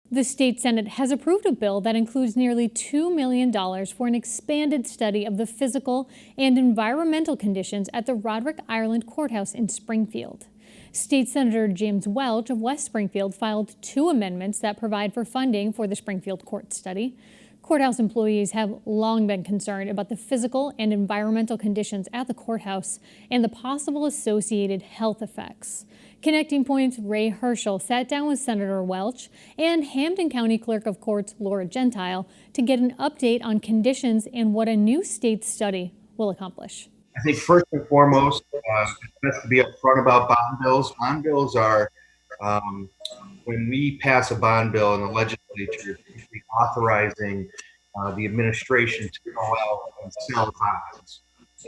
The state Senate has approved a bill that includes nearly $2 million for an expanded study of the physical and environmental conditions at the Roderick Ireland Courthouse in Springfield. State Senator James Welch of West Springfield filed 2 amendments that provide for funding for the Springfield court study. Courthouse employees have long been concerned about the physical and environmental conditions at the courthouse and the possible associated health effects. Connecting Point's Ray Hershel sat down with Senator Welch and Hampden County Clerk of Courts Laura Gentile to get an update on conditions and what a new state study will accomplish. I think first and foremost, it's best to be upfront about bond bills. Bond bills are, when we pass a bond bill in the legislature, it's authorizing the administration to go out and sell bonds.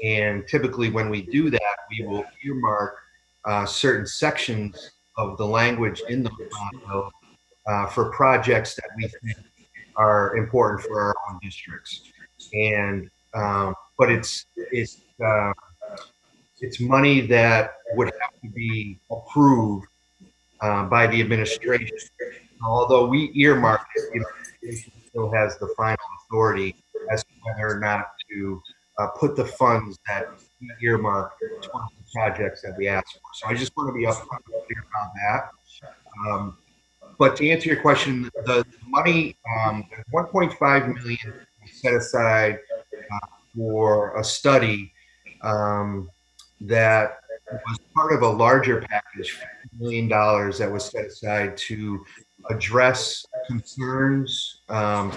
And typically when we do that, we will earmark certain sections of the language in the bond bill for projects that we think are important for our own districts. And but it's money that would have to be approved by the administration. Although we earmark it, the administration still has the final authority as to whether or not to put the funds that we earmark towards the projects that we ask for. So I just want to be upfront and clear about that. But to answer your question, the money, 1.5 million set aside for a study that was part of a larger package, $50 million that was set aside to address concerns to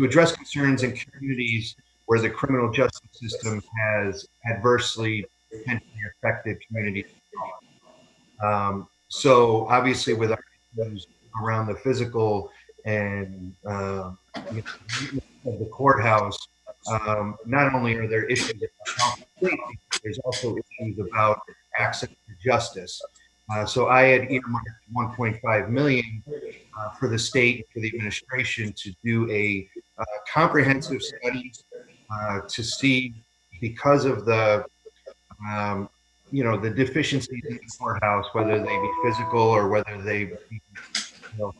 address concerns in communities where the criminal justice system has adversely potentially affected communities. So obviously with our issues around the physical and of the courthouse, not only are there issues about health and safety, there's also issues about access to justice. So I had earmarked 1.5 million for the state, for the administration to do a comprehensive study to see, because of the the deficiencies in the courthouse, whether they be physical or whether they be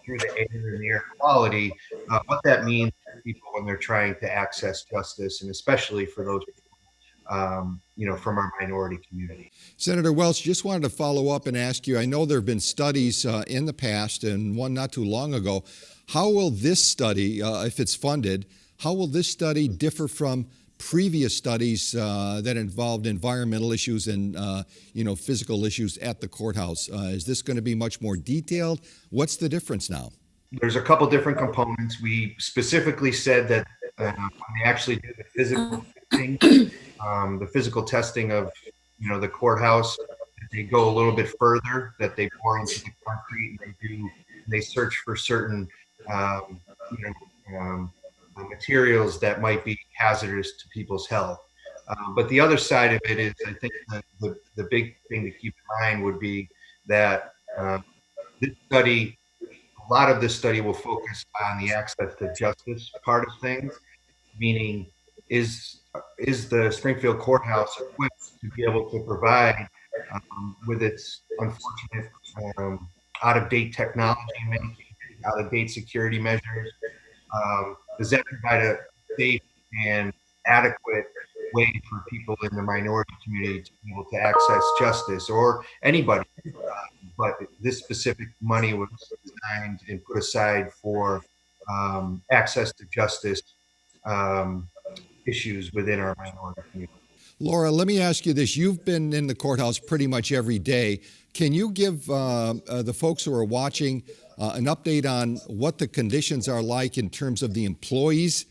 through the air and the air quality, what that means for people when they're trying to access justice, and especially for those people from our minority community. Senator Welch, just wanted to follow up and ask you, I know there have been studies in the past and one not too long ago. How will this study, if it's funded, how will this study differ from previous studies that involved environmental issues and physical issues at the courthouse? Is this going to be much more detailed? What's the difference now? There's a couple different components. We specifically said that when they actually do the physical testing, the physical testing of the courthouse, they go a little bit further, that they bore into the concrete and they search for certain materials that might be hazardous to people's health. But the other side of it is, I think the big thing to keep in mind would be that this study, a lot of this study will focus on the access to justice part of things, meaning is the Springfield Courthouse equipped to be able to provide, with its unfortunate out-of-date technology, out-of-date security measures, does that provide a safe and adequate way for people in the minority community to be able to access justice, or anybody? But this specific money was designed and put aside for access to justice issues within our minority community. Laura, let me ask you this. You've been in the courthouse pretty much every day. Can you give the folks who are watching an update on what the conditions are like in terms of the employees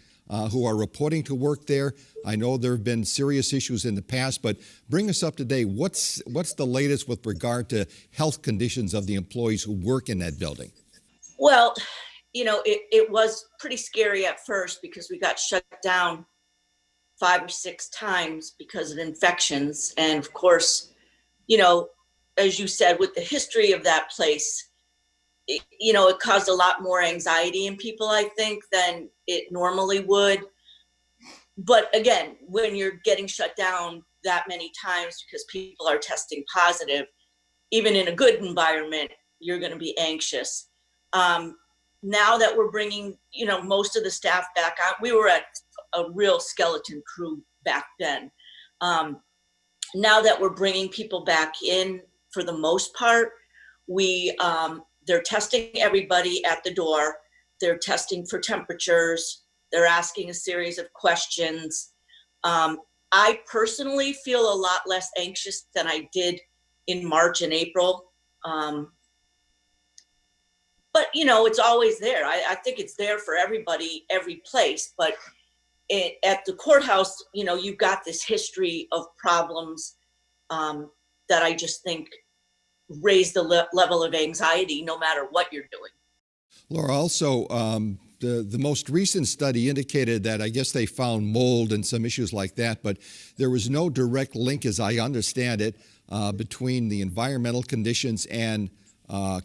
who are reporting to work there? I know there have been serious issues in the past, but bring us up to date. What's the latest with regard to health conditions of the employees who work in that building? Well, it was pretty scary at first because we got shut down 5 or 6 times because of infections. And of course, as you said, with the history of that place, it caused a lot more anxiety in people, I think, than it normally would. But again, when you're getting shut down that many times because people are testing positive, even in a good environment, you're going to be anxious. Now that we're bringing, most of the staff back on, we were at a real skeleton crew back then. Now that we're bringing people back in, for the most part, they're testing everybody at the door. They're testing for temperatures. They're asking a series of questions. I personally feel a lot less anxious than I did in March and April. But, it's always there. I think it's there for everybody, every place. But at the courthouse, you've got this history of problems that I just think raise the level of anxiety no matter what you're doing. Laura, also, the most recent study indicated that I guess they found mold and some issues like that, but there was no direct link, as I understand it, between the environmental conditions and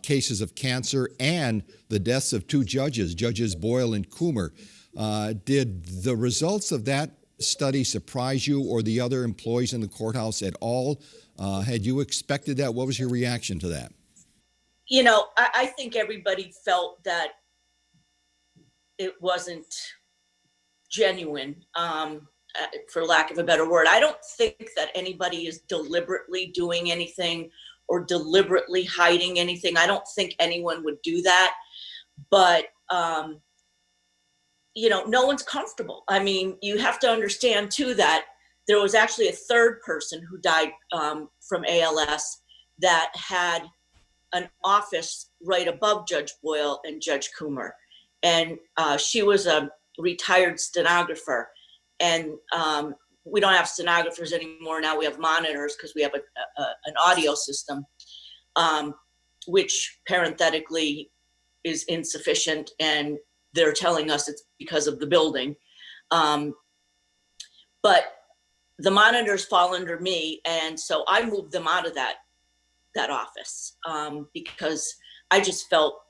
cases of cancer and the deaths of two judges, Judges Boyle and Coomer. Did the results of that study surprise you or the other employees in the courthouse at all? Had you expected that? What was your reaction to that? I think everybody felt that it wasn't genuine, for lack of a better word. I don't think that anybody is deliberately doing anything or deliberately hiding anything. I don't think anyone would do that. But, no one's comfortable. I mean, you have to understand, too, that there was actually a third person who died from ALS that had an office right above Judge Boyle and Judge Coomer. And she was a retired stenographer. And we don't have stenographers anymore. Now we have monitors because we have an audio system, which parenthetically is insufficient. And they're telling us it's because of the building. But the monitors fall under me. And so I moved them out of that office because I just felt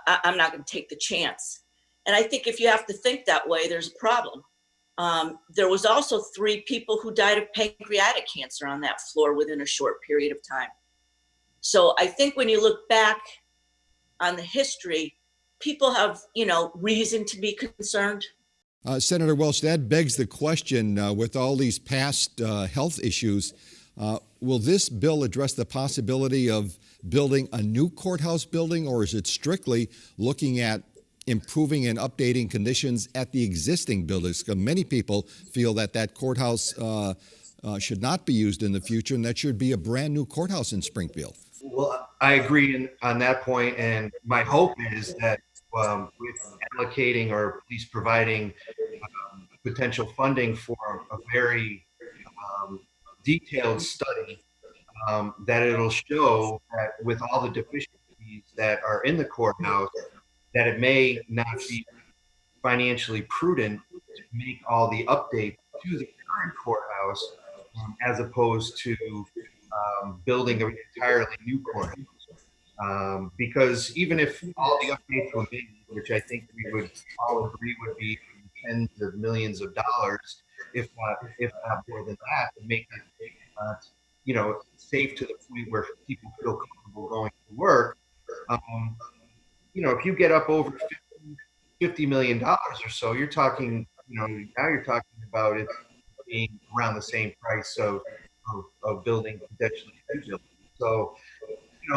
I'm not going to take the chance. And I think if you have to think that way, there's a problem. There was also 3 people who died of pancreatic cancer on that floor within a short period of time. So I think when you look back on the history, people have, reason to be concerned. Senator Welch, that begs the question, with all these past health issues, will this bill address the possibility of building a new courthouse building, or is it strictly looking at improving and updating conditions at the existing buildings? Because many people feel that courthouse should not be used in the future, and that should be a brand new courthouse in Springfield. Well, I agree on that point, and my hope is that with allocating or at least providing potential funding for a very detailed study, that it'll show that with all the deficiencies that are in the courthouse, that it may not be financially prudent to make all the updates to the current courthouse as opposed to building an entirely new courthouse. Because even if all the updates were made, which I think we would all agree would be tens of millions of dollars, if not more than that, to make it safe to the point where people feel comfortable going to work. If you get up over $50 million or so, you're talking, now you're talking about it being around the same price of building potentially two buildings. So,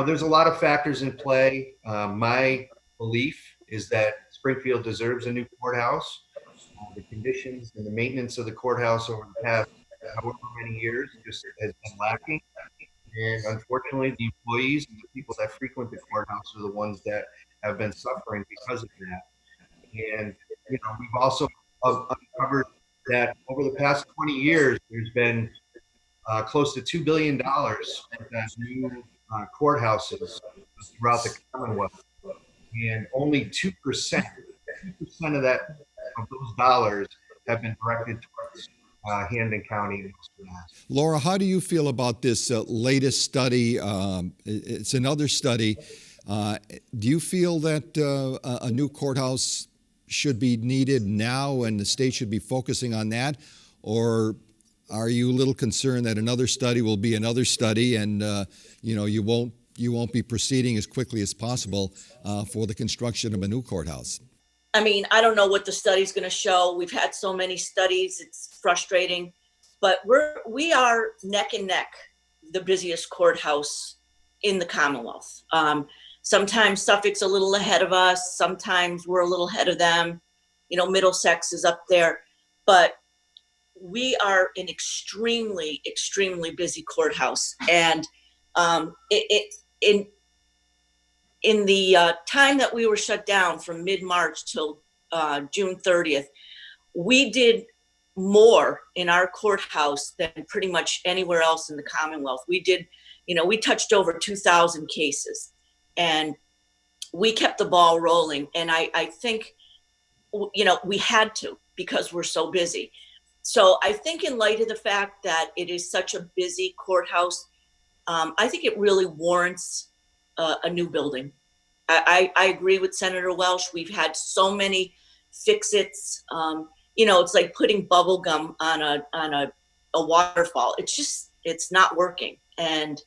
there's a lot of factors in play. My belief is that Springfield deserves a new courthouse. The conditions and the maintenance of the courthouse over the past however many years just has been lacking. And unfortunately, the employees and the people that frequent the courthouse are the ones that have been suffering because of that. And, we've also uncovered that over the past 20 years, there's been close to $2 billion spent on new courthouses throughout the Commonwealth. And only 2% of those dollars have been directed towards Hampden County and Western Mass. Laura, how do you feel about this latest study? It's another study. Do you feel that a new courthouse should be needed now and the state should be focusing on that? Or are you a little concerned that another study will be another study and, you won't you won't be proceeding as quickly as possible for the construction of a new courthouse? I mean, I don't know what the study's going to show. We've had so many studies, it's frustrating, but we are neck and neck, the busiest courthouse in the Commonwealth. Sometimes Suffolk's a little ahead of us. Sometimes we're a little ahead of them. You know, Middlesex is up there, but we are an extremely, extremely busy courthouse. And in the time that we were shut down from mid-March till June 30th, we did more in our courthouse than pretty much anywhere else in the Commonwealth. We did, you know, we touched over 2,000 cases, and we kept the ball rolling. And I think, you know, we had to, because we're so busy. So I think in light of the fact that it is such a busy courthouse, I think it really warrants a new building. I agree with Senator Welch. We've had so many fix-its. You know, it's like putting bubble gum on a waterfall. It's not working. And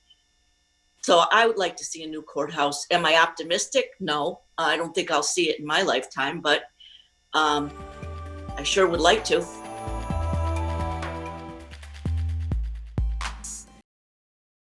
so I would like to see a new courthouse. Am I optimistic? No, I don't think I'll see it in my lifetime, but I sure would like to.